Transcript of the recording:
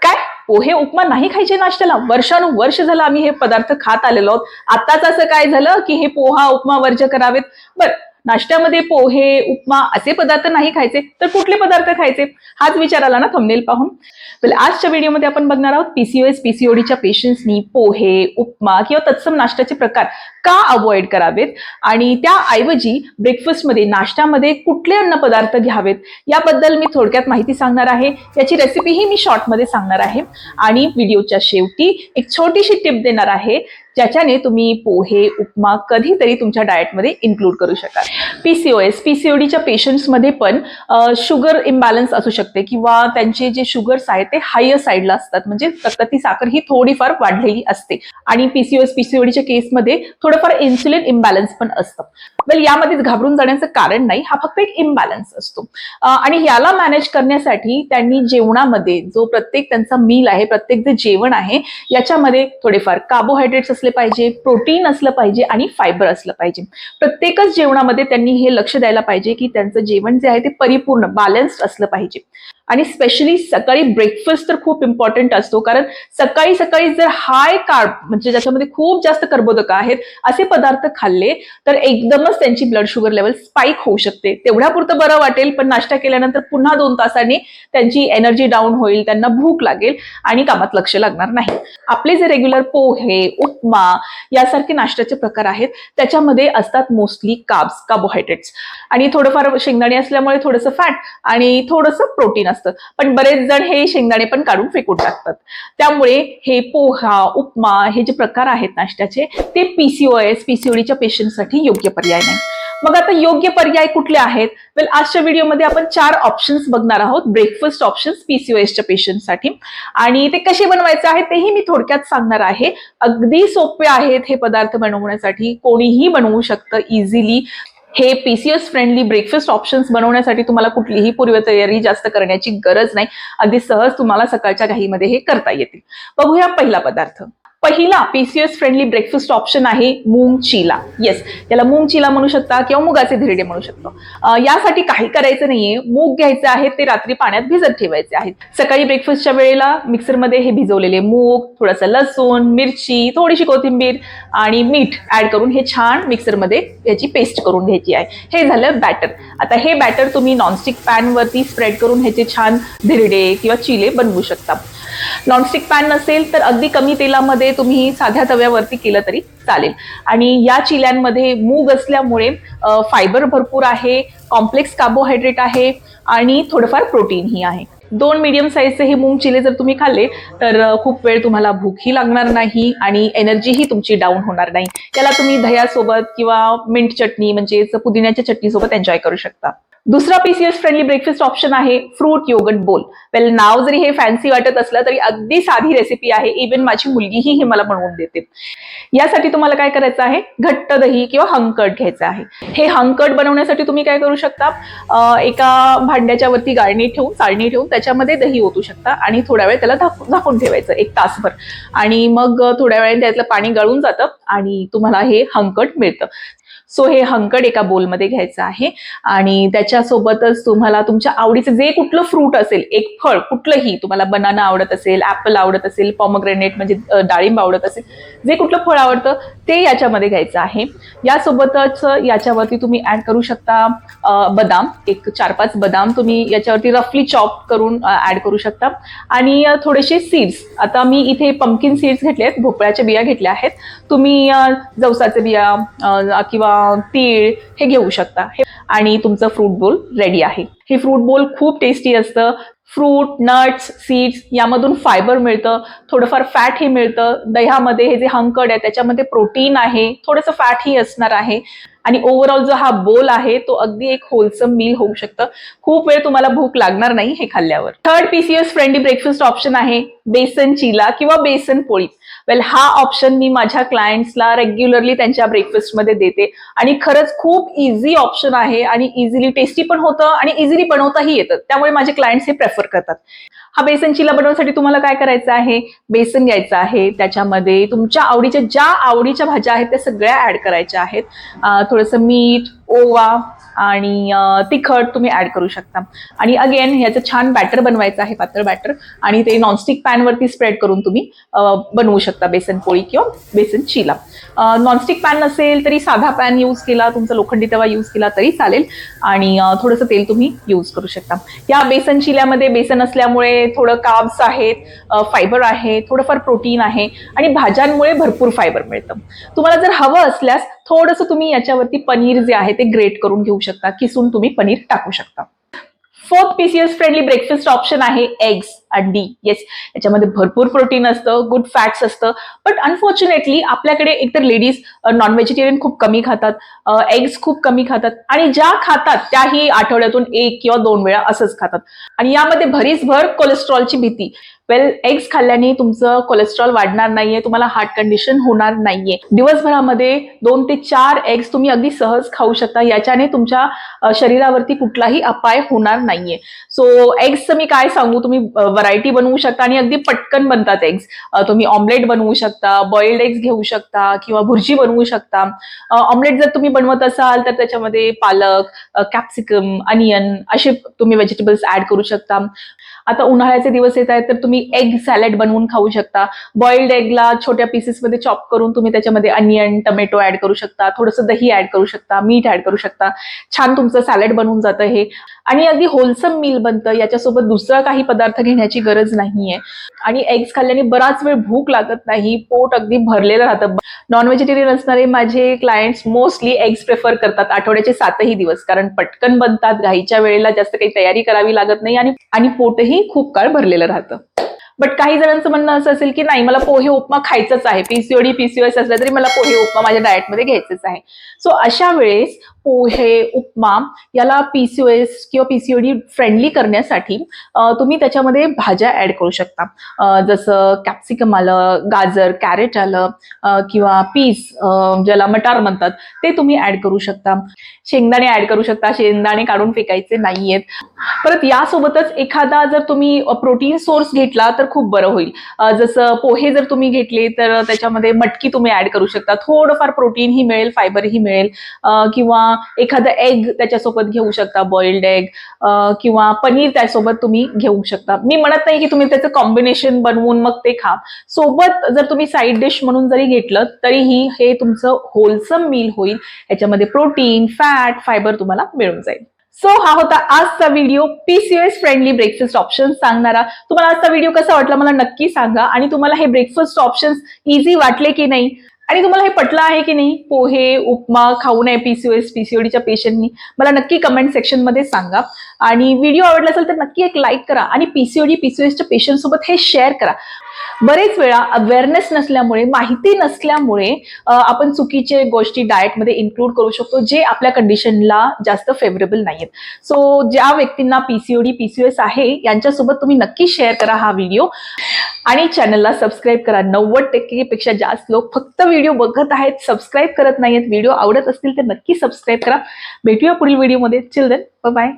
काय पोहे उपमा नाही खायचे नाश्त्याला? वर्षानुवर्ष झालं आम्ही हे पदार्थ खात आलेलो आहोत. आताच असं काय झालं की हे पोहा उपमा वर्ज्य करावेत? बर, नाश्त्यामध्ये पोहे उपमा असे पदार्थ नाही खायचे तर कुठले पदार्थ खायचे? हाच विचार आला ना थंबनेल पाहून. आजच्या व्हिडिओमध्ये आपण बघणार आहोत पीसीओएस पीसीओडीच्या पेशंट्सनी पोहे उपमा किंवा तत्सम नाश्त्याचे प्रकार का अवॉइड करावेत आणि त्याऐवजी ब्रेकफास्टमध्ये नाश्त्यामध्ये कुठले अन्न पदार्थ घ्यावेत याबद्दल मी थोडक्यात माहिती सांगणार आहे. याची रेसिपीही मी शॉर्टमध्ये सांगणार आहे आणि व्हिडिओच्या शेवटी एक छोटीशी टिप देणार आहे ज्याच्याने तुम्ही पोहे उपमा कधीतरी तुमच्या डाएटमध्ये इन्क्लूड करू शकाल. पीसीओएस पीसीओडीच्या पेशंट्समध्ये पण शुगर इम्बॅलन्स असू शकते किंवा त्यांचे जे शुगर्स आहेत ते हायर साईडला असतात, म्हणजे रक्तातली साखर ही थोडीफार वाढलेली असते आणि पीसीओएस पीसीओडीच्या केसमध्ये थोडंफार इन्सुलिन इम्बॅलन्स पण असतं. यामध्येच घाबरून जाण्याचं कारण नाही, हा फक्त एक इम्बॅलन्स असतो आणि याला मॅनेज करण्यासाठी त्यांनी जेवणामध्ये जो प्रत्येक त्यांचा मील आहे, प्रत्येक जे जेवण आहे याच्यामध्ये थोडेफार कार्बोहायड्रेट्स असले पाहिजे, प्रोटीन असलं पाहिजे आणि फायबर असलं पाहिजे. प्रत्येकच जेवणामध्ये त्यांनी हे लक्ष द्यायला पाहिजे की त्यांचं जेवण जे आहे ते परिपूर्ण बॅलन्स्ड असलं पाहिजे. आणि स्पेशली सकाळी ब्रेकफास्ट तर खूप इम्पॉर्टंट असतो, कारण सकाळी सकाळी जर हाय कार्ब म्हणजे ज्याच्यामध्ये खूप जास्त कर्बोदक आहेत असे पदार्थ खाल्ले तर एकदमच त्यांची ब्लड शुगर लेवल स्पाइक होऊ शकते. तेवढ्यापुरतं बरं वाटेल, पण नाश्ता केल्यानंतर पुन्हा 2 तासांनी त्यांची एनर्जी डाऊन होईल, त्यांना भूक लागेल आणि कामात लक्ष लागणार नाही. आपले जे रेग्युलर पोहे उपमा यासारखे नाश्त्याचे प्रकार आहेत त्याच्यामध्ये असतात मोस्टली कार्बोहायड्रेट्स आणि थोडंफार शेंगदाणे असल्यामुळे थोडंसं फॅट आणि थोडंसं प्रोटीन असतं. पण बरेच जण हे शेंगदाणे पण काढून फेकून टाकतात. त्यामुळे हे पोहा उपमा हे जे प्रकार आहेत नाश्त्याचे ते पीसीओएस पीसीओडीच्या पेशंटसाठी योग्य पर्याय नाही. मग आता योग्य पर्याय कुठले आहेत? आजच्या व्हिडिओमध्ये आपण 4 ऑप्शन्स बघणार आहोत, ब्रेकफास्ट ऑप्शन्स पीसीओएसच्या पेशंटसाठी, आणि ते कसे बनवायचे आहेत तेही मी थोडक्यात सांगणार आहे. अगदी सोपे आहेत हे पदार्थ बनवण्यासाठी, कोणीही बनवू शकतं इझिली. हे पीसीओएस फ्रेंडली ब्रेकफास्ट ऑप्शन्स बनवण्यासाठी तुम्हाला कुठलीही पूर्वतयारी जास्त करण्याची गरज नाही. अगदी सहज तुम्हाला सकाळच्या घाईमध्ये हे करता येतील. बघूया पहिला पदार्थ. पहिला पीसीओएस फ्रेंडली ब्रेकफास्ट ऑप्शन आहे मूंग चिला. येस, याला मूंग चिला म्हणू शकता किंवा मुगाचे धिरडे म्हणू शकतो. यासाठी काही करायचं नाहीये. मूग घ्यायचे आहेत, ते रात्री पाण्यात भिजत ठेवायचे आहेत. सकाळी ब्रेकफास्टच्या वेळेला मिक्सरमध्ये हे भिजवलेले मूग, थोडंसं लसूण, मिरची, थोडीशी कोथिंबीर आणि मीठ ऍड करून हे छान मिक्सरमध्ये याची पेस्ट करून घ्यायची आहे. हे झालं बॅटर. आता हे बॅटर तुम्ही नॉनस्टिक पॅन वरती स्प्रेड करून ह्याचे छान धिरडे किंवा चिले बनवू शकता. नॉनस्टिक पॅन नसेल तर अगदी कमी तेलामध्ये तुम्ही साध्या तव्यावरती केलं तरी चालेल. आणि या चिल्यांमध्ये मूग असल्यामुळे फायबर भरपूर आहे, कॉम्प्लेक्स कार्बोहायड्रेट आहे आणि थोडंफार प्रोटीनही आहे. 2 मीडियम साईजचे हे मूग चिले जर तुम्ही खाल्ले तर खूप वेळ तुम्हाला भूकही लागणार नाही आणि एनर्जीही तुमची डाऊन होणार नाही. त्याला तुम्ही दह्यासोबत किंवा मिंट चटणी म्हणजेच पुदिन्याच्या चटणीसोबत एन्जॉय करू शकता. दुसरा पीसीएस फ्रेंडली ब्रेकफास्ट ऑप्शन आहे फ्रूट योगर्ट बोल. नाव जरी हे फॅन्सी वाटत असलं तरी अगदी साधी रेसिपी आहे. इव्हन माझी मुलगीही हे मला बनवून देते. यासाठी तुम्हाला काय करायचं आहे, घट्ट दही किंवा हंकट घ्यायचं आहे. हे हंकट बनवण्यासाठी तुम्ही काय करू शकता, एका भांड्याच्या वरती चाळणी ठेवून त्याच्यामध्ये दही ओतू शकता आणि थोड्या वेळ त्याला झाकून ठेवायचं 1 तासभर आणि मग थोड्या वेळाने त्यातलं पाणी गळून जातं आणि तुम्हाला हे हंकट मिळतं. सो हे हंकट एका बोलमध्ये घ्यायचं आहे आणि त्याच्यासोबतच तुम्हाला तुमच्या आवडीचं जे कुठलं फ्रूट असेल, एक फळ कुठलंही, तुम्हाला बनाना आवडत असेल, ऍपल आवडत असेल, पॉमग्रेनेट म्हणजे डाळिंब आवडत असेल, जे कुठलं फळ आवडतं ते याच्यामध्ये घ्यायचं आहे. यासोबतच याच्यावरती तुम्ही ऍड करू शकता बदाम, एक 4-5 बदाम तुम्ही याच्यावरती रफली चॉप करून ऍड करू शकता आणि थोडेसे सीड्स. आता मी इथे पंपकिन सीड्स घेतले आहेत, भोपळ्याच्या बिया घेतल्या आहेत. तुम्ही जवसाचे बिया किंवा तीळ हे घेऊ शकता आणि तुमचं फ्रूट बोल रेडी आहे. हे फ्रूट बोल खूप टेस्टी असतं. फ्रूट, नट्स, सीड्स यामधून फायबर मिळतं, थोडंफार फॅटही मिळतं. दह्यामध्ये हे जे हंकट आहे त्याच्यामध्ये प्रोटीन आहे, थोडंसं फॅटही असणार आहे आणि ओव्हरऑल जो हा बोल आहे तो अगदी एक होलसम मील होऊ शकतं. खूप वेळ तुम्हाला भूक लागणार नाही हे खाल्ल्यावर. Third PCOS friendly breakfast option आहे बेसन चिला किंवा बेसन पोळी. हा ऑप्शन मी माझ्या क्लायंट्सला रेग्युलरली त्यांच्या ब्रेकफास्टमध्ये देते आणि खरंच खूप इझी ऑप्शन आहे आणि इझिली टेस्टी पण होतं आणि इझिली बनवताही येतं. त्यामुळे माझे क्लायंट्स हे प्रेफर करतात. हा बेसन चिला बनवण्यासाठी तुम्हाला काय करायचं आहे, बेसन घ्यायचं आहे, त्याच्यामध्ये तुमच्या आवडीच्या ज्या आवडीच्या भाज्या आहेत त्या सगळ्या ऍड करायच्या आहेत. थोडंसं मीठ, ओवा आणि तिखट तुम्ही ऍड करू शकता. आणि अगेन ह्याचं छान बॅटर बनवायचं आहे, पातळ बॅटर, आणि ते नॉनस्टिक पॅनवरती स्प्रेड करून तुम्ही बनवू शकता बेसन पोळी किंवा बेसन चिला. नॉनस्टिक पॅन नसेल तरी साधा पॅन यूज केला, तुमचा लोखंडी तवा यूज केला तरी चालेल, आणि थोडंसं तेल तुम्ही यूज करू शकता. या बेसन चिल्यामध्ये बेसन असल्यामुळे थोडं कार्ब्स आहेत, फायबर आहे, थोडंफार प्रोटीन आहे, आणि भाज्यांमुळे भरपूर फायबर मिळतं. तुम्हाला जर हवं असल्यास थोडंसं तुम्ही याच्यावरती पनीर जे आहे ते ग्रेट करून घेऊ शकता, किसून तुम्ही पनीर टाकू शकता. Fourth PCS friendly breakfast option आहे एग्स, अंडी. येस, याच्यामध्ये भरपूर प्रोटीन असतं, गुड फॅट्स असतं, बट अनफॉर्च्युनेटली आपल्याकडे एकतर लेडीज नॉन व्हेजिटेरियन खूप कमी खातात, एग्स खूप कमी खातात, आणि ज्या खातात त्याही आठवड्यातून 1 किंवा 2 वेळा असंच खातात, आणि यामध्ये भरीसभर कोलेस्ट्रॉलची भीती. वेल, एग्स खाल्ल्याने तुमचं कोलेस्ट्रॉल वाढणार नाहीये, तुम्हाला हार्ट कंडिशन होणार नाहीये. दिवसभरामध्ये 2 ते 4 एग्स तुम्ही अगदी सहज खाऊ शकता, याच्याने तुमच्या शरीरावरती कुठलाही अपाय होणार नाहीये. सो एग्सचं मी काय सांगू, तुम्ही व्हरायटी बनवू शकता आणि अगदी पटकन बनतात एग्स. तुम्ही ऑमलेट बनवू शकता, बॉइल्ड एग्स घेऊ शकता, किंवा भुर्जी बनवू शकता. ऑमलेट जर तुम्ही बनवत असाल तर त्याच्यामध्ये पालक, कॅप्सिकम, अनियन असे तुम्ही व्हेजिटेबल्स ऍड करू शकता. आता उन्हाळ्याचे दिवस येत आहेत तर तुम्ही एग सॅलड बनवून खाऊ शकता. बॉइल्ड एगला छोट्या पीसेसमध्ये चॉप करून तुम्ही त्याच्यामध्ये अनियन, टोमॅटो ऍड करू शकता, थोडंसं दही ऍड करू शकता, मीठ ऍड करू शकता. छान तुमचं सॅलड बनवून जातं हे, आणि अगदी होलसम मील बनतं. याच्यासोबत दुसरा काही पदार्थ घेण्याची गरज नाहीये, आणि एग्स खाल्ल्याने बराच वेळ भूक लागत नाही, पोट अगदी भरलेलं राहतं. नॉन व्हेजिटेरियन असणारे माझे क्लायंट्स मोस्टली एग्स प्रेफर करतात आठवड्याचे 7ही दिवस, कारण पटकन बनतात, घाईच्या वेळेला जास्त काही तयारी करावी लागत नाही, आणि पोटही खूप काळ भरलेलं राहतं. बट काही जणांचं म्हणणं असं असेल की नाही, मला पोहे उपमा खायचंच आहे, पीसीओडी पीसीओएस असला तरी मला पोहे उपमा माझ्या डाएटमध्ये घ्यायचंच आहे. सो अशा वेळेस पोहे उपमा याला पीसीओएस किंवा पीसीओडी फ्रेंडली करण्यासाठी तुम्ही त्याच्यामध्ये भाज्या ऍड करू शकता. जसं कॅप्सिकम आलं, गाजर, कॅरेट आलं, किंवा पीस ज्याला मटार म्हणतात ते तुम्ही ऍड करू शकता. शेंगदाणे ऍड करू शकता, शेंगदाणे काढून फेकायचे नाहीयेत. परत यासोबतच एखादा जर तुम्ही प्रोटीन सोर्स घेतला तर खूप बरं होईल. जसं पोहे जर तुम्ही घेतले तर त्याच्यामध्ये मटकी तुम्ही ऍड करू शकता, थोडंफार प्रोटीनही मिळेल, फायबरही मिळेल, किंवा एखादं एग त्याच्यासोबत घेऊ शकता, बॉइल्ड एग, किंवा पनीर त्यासोबत तुम्ही घेऊ शकता. मी म्हणत नाही की तुम्ही त्याचं कॉम्बिनेशन बनवून मग ते खा, सोबत जर तुम्ही साईड डिश म्हणून जरी घेतलं तरीही हे तुमचं होलसम मील होईल. याच्यामध्ये प्रोटीन, फॅट, फायबर तुम्हाला मिळून जाईल. सो हा होता आजचा video, PCOS friendly breakfast option सांगणारा. तुम्हाला आजचा व्हिडिओ कसा वाटला मला नक्की सांगा, आणि तुम्हाला हे ब्रेकफास्ट ऑप्शन्स इझी वाटले की नाही, आणि तुम्हाला हे पटलं आहे की नाही, पोहे उपमा खाऊ नये पीसीओएस पीसीओडीच्या पेशंटनी, मला नक्की कमेंट सेक्शन मध्ये सांगा. आणि व्हिडिओ आवडला असेल तर नक्की एक लाईक करा, आणि पीसीओडी पीसीओएसच्या पेशंट सोबत हे शेअर करा. बरेच वेळा अवेअरनेस नसल्यामुळे, माहिती नसल्यामुळे आपण चुकीचे गोष्टी डाएटमध्ये इन्क्लूड करू शकतो, जे आपल्या कंडिशनला जास्त फेवरेबल नाहीयेत. सो ज्या व्यक्तींना पीसीओडी पीसीओएस आहे यांच्यासोबत तुम्ही नक्की शेअर करा हा व्हिडिओ, आणि चॅनलला सबस्क्राईब करा. 90% पेक्षा जास्त लोक फक्त व्हिडिओ बघत आहेत, सबस्क्राईब करत नाहीयेत. व्हिडिओ आवडत असतील तर नक्की सबस्क्राईब करा. भेटूया पुढील व्हिडिओमध्ये. Till then, bye bye.